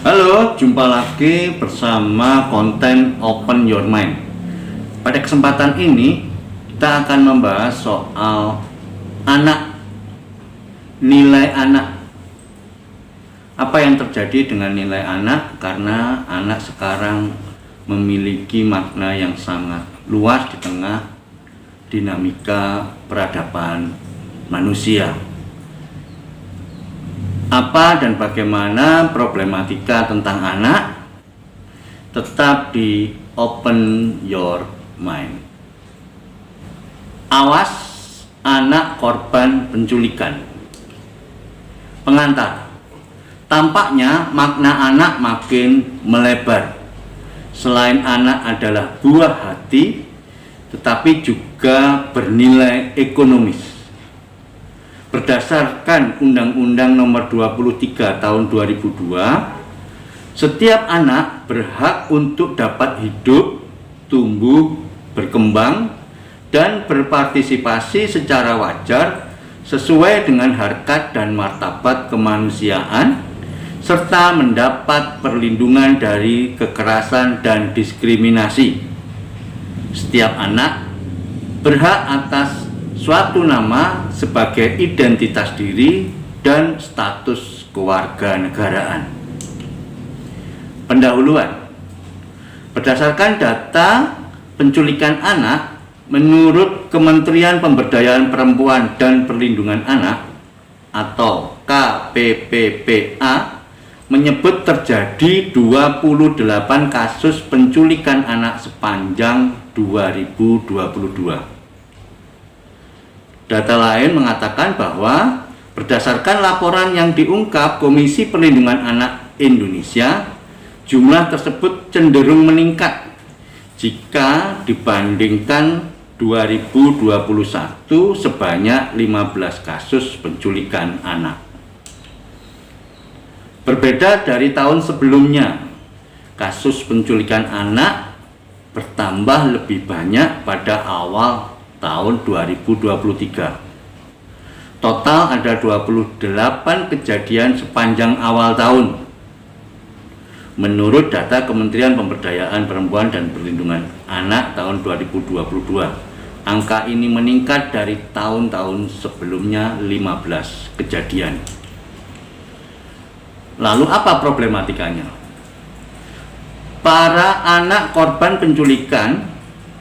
Halo, jumpa lagi bersama konten Open Your Mind. Pada kesempatan ini kita akan membahas soal anak, nilai anak. Apa yang terjadi dengan nilai anak? Karena anak sekarang memiliki makna yang sangat luas di tengah dinamika peradaban manusia. Apa dan bagaimana problematika tentang anak? Tetap di Open Your Mind. Awas anak korban penculikan. Pengantar. Tampaknya makna anak makin melebar. Selain anak adalah buah hati, tetapi juga bernilai ekonomis. Berdasarkan Undang-Undang Nomor 23 Tahun 2002, setiap anak berhak untuk dapat hidup, tumbuh, berkembang, dan berpartisipasi secara wajar sesuai dengan harkat dan martabat kemanusiaan, serta mendapat perlindungan dari kekerasan dan diskriminasi. Setiap anak berhak atas suatu nama sebagai identitas diri dan status kewarganegaraan. Pendahuluan. Berdasarkan data penculikan anak, menurut Kementerian Pemberdayaan Perempuan dan Perlindungan Anak atau KPPPA menyebut terjadi 28 kasus penculikan anak sepanjang 2022. Data lain mengatakan bahwa berdasarkan laporan yang diungkap Komisi Perlindungan Anak Indonesia, jumlah tersebut cenderung meningkat jika dibandingkan 2021 sebanyak 15 kasus penculikan anak. Berbeda dari tahun sebelumnya, kasus penculikan anak bertambah lebih banyak pada awal tahun 2023. Total ada 28 kejadian sepanjang awal tahun. Menurut data Kementerian Pemberdayaan Perempuan dan Perlindungan Anak tahun 2022, angka ini meningkat dari tahun-tahun sebelumnya 15 kejadian. Lalu apa problematikanya? Para anak korban penculikan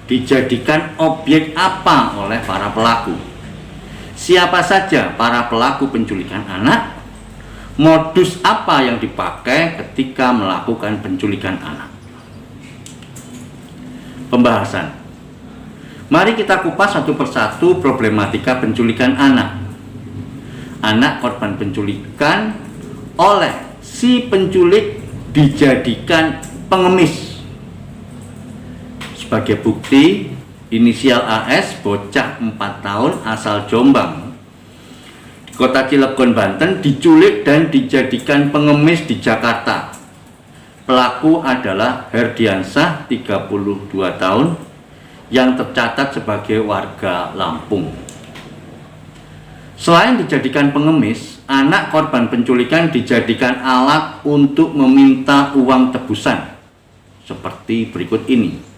dijadikan objek apa oleh para pelaku? Siapa saja para pelaku penculikan anak? Modus apa yang dipakai ketika melakukan penculikan anak? Pembahasan. Mari kita kupas satu persatu problematika penculikan anak. Anak korban penculikan oleh si penculik dijadikan pengemis. Sebagai bukti, inisial AS, bocah 4 tahun asal Jombang, di kota Cilegon, Banten, diculik dan dijadikan pengemis di Jakarta. Pelaku adalah Herdiansah, 32 tahun, yang tercatat sebagai warga Lampung. Selain dijadikan pengemis, anak korban penculikan dijadikan alat untuk meminta uang tebusan, seperti berikut ini.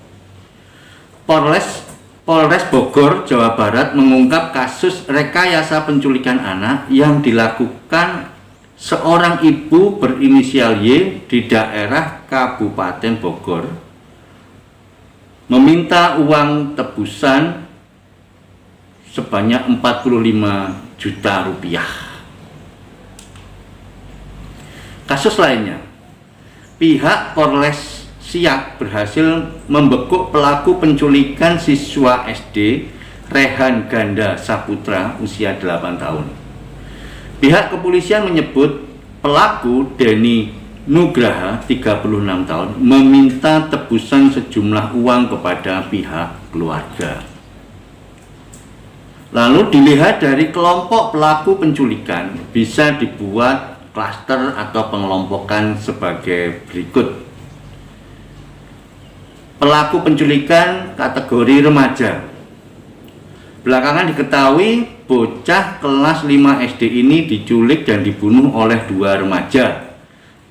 Polres Bogor, Jawa Barat mengungkap kasus rekayasa penculikan anak yang dilakukan seorang ibu berinisial Y di daerah Kabupaten Bogor, meminta uang tebusan sebanyak 45 juta rupiah. Kasus lainnya, pihak Polres Siak berhasil membekuk pelaku penculikan siswa SD Rehan Ganda Saputra usia 8 tahun. Pihak kepolisian menyebut pelaku Denny Nugraha 36 tahun meminta tebusan sejumlah uang kepada pihak keluarga. Lalu dilihat dari kelompok pelaku penculikan bisa dibuat klaster atau pengelompokan sebagai berikut. Pelaku penculikan kategori remaja. Belakangan diketahui bocah kelas 5 SD ini diculik dan dibunuh oleh 2 remaja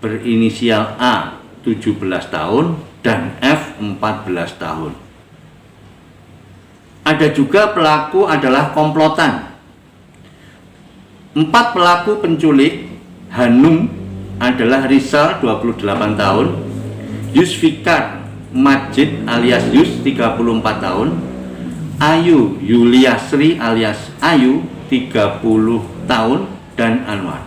berinisial A 17 tahun dan F 14 tahun. Ada juga pelaku adalah komplotan. 4 pelaku penculik Hanum adalah Rizal 28 tahun, Yusfikar Majid alias Yus 34 tahun, Ayu Yuliasri alias Ayu 30 tahun, dan Anwar.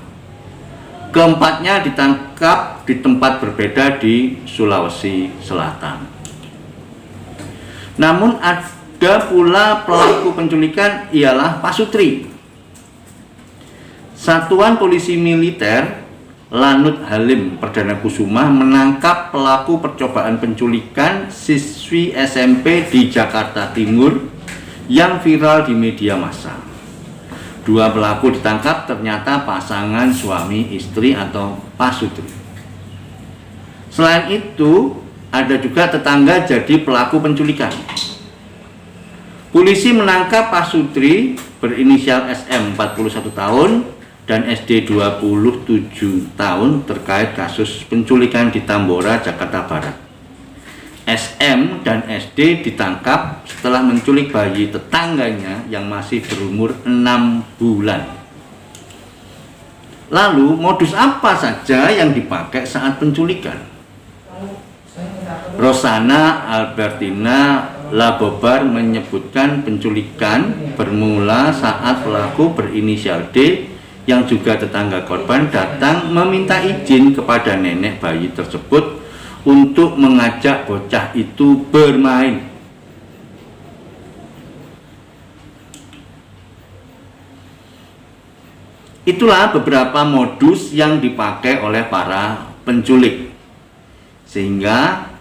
Keempatnya ditangkap di tempat berbeda di Sulawesi Selatan. Namun ada pula pelaku penculikan ialah Pak Sutri. Satuan Polisi Militer Lanut Halim Perdana Kusuma menangkap pelaku percobaan penculikan siswi SMP di Jakarta Timur yang viral di media massa. 2 pelaku ditangkap ternyata pasangan suami istri atau Pak Sutri. Selain itu, ada juga tetangga jadi pelaku penculikan. Polisi menangkap Pak Sutri berinisial SM 41 tahun dan SD 27 tahun terkait kasus penculikan di Tambora, Jakarta Barat. SM dan SD ditangkap setelah menculik bayi tetangganya yang masih berumur 6 bulan. Lalu modus apa saja yang dipakai saat penculikan? Rosana Albertina Labobar menyebutkan penculikan bermula saat pelaku berinisial D yang juga tetangga korban datang meminta izin kepada nenek bayi tersebut untuk mengajak bocah itu bermain. Itulah beberapa modus yang dipakai oleh para penculik. Sehingga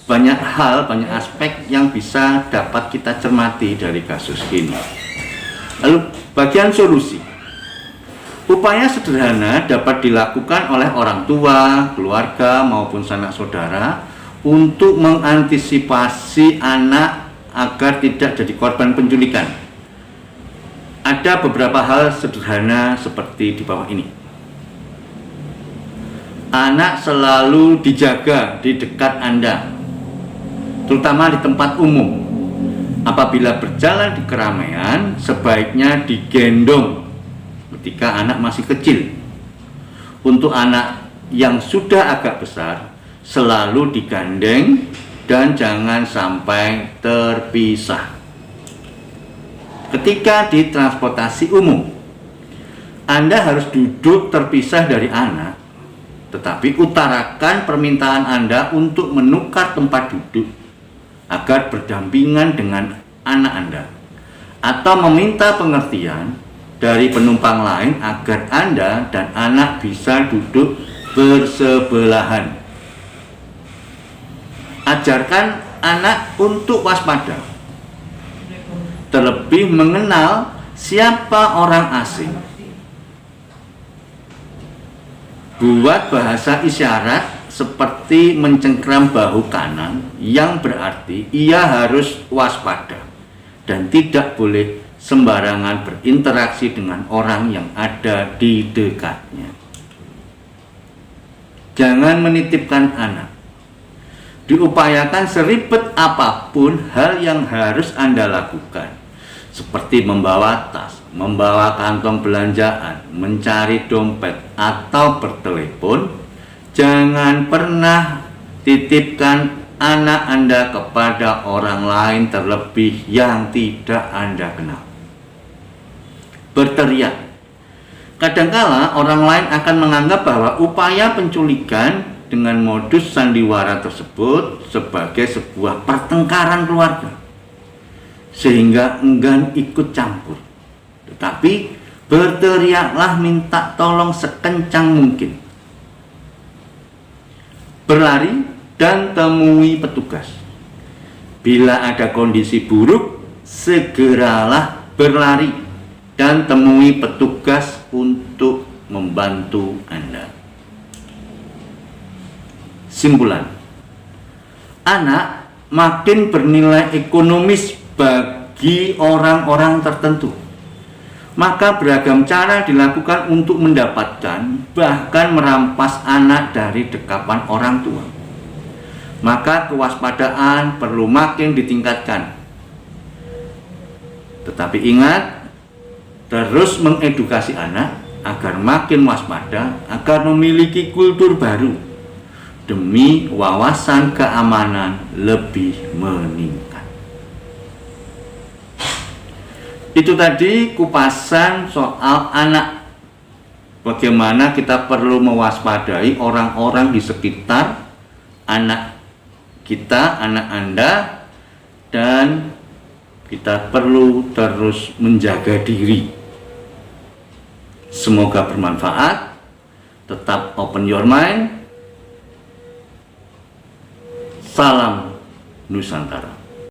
banyak hal, banyak aspek yang bisa dapat kita cermati dari kasus ini. Lalu bagian solusi. Upaya sederhana dapat dilakukan oleh orang tua, keluarga, maupun sanak saudara untuk mengantisipasi anak agar tidak jadi korban penculikan. Ada beberapa hal sederhana seperti di bawah ini. Anak selalu dijaga di dekat Anda, terutama di tempat umum. Apabila berjalan di keramaian, sebaiknya digendong ketika anak masih kecil. Untuk anak yang sudah agak besar, selalu digandeng dan jangan sampai terpisah. Ketika di transportasi umum, Anda harus duduk terpisah dari anak, tetapi utarakan permintaan Anda untuk menukar tempat duduk agar berdampingan dengan anak Anda, atau meminta pengertian dari penumpang lain agar Anda dan anak bisa duduk bersebelahan. Ajarkan anak untuk waspada, terlebih mengenal siapa orang asing. Buat bahasa isyarat seperti mencengkram bahu kanan, yang berarti ia harus waspada dan tidak boleh sembarangan berinteraksi dengan orang yang ada di dekatnya. Jangan menitipkan anak. Diupayakan seribet apapun hal yang harus Anda lakukan, seperti membawa tas, membawa kantong belanjaan, mencari dompet, atau bertelepon. Jangan pernah titipkan anak Anda kepada orang lain, terlebih yang tidak Anda kenal. Berteriak. Kadangkala orang lain akan menganggap bahwa upaya penculikan dengan modus sandiwara tersebut sebagai sebuah pertengkaran keluarga, sehingga enggan ikut campur. Tetapi berteriaklah minta tolong sekencang mungkin. Berlari dan temui petugas. Bila ada kondisi buruk, segeralah berlari dan temui petugas untuk membantu Anda. Simpulan, anak makin bernilai ekonomis bagi orang-orang tertentu. Maka beragam cara dilakukan untuk mendapatkan, bahkan merampas anak dari dekapan orang tua. Maka kewaspadaan perlu makin ditingkatkan. Tetapi ingat, terus mengedukasi anak agar makin waspada, agar memiliki kultur baru, demi wawasan keamanan lebih meningkat. Itu tadi kupasan soal anak. Bagaimana kita perlu mewaspadai orang-orang di sekitar anak kita, anak Anda, dan kita perlu terus menjaga diri. Semoga bermanfaat. Tetap open your mind. Salam Nusantara.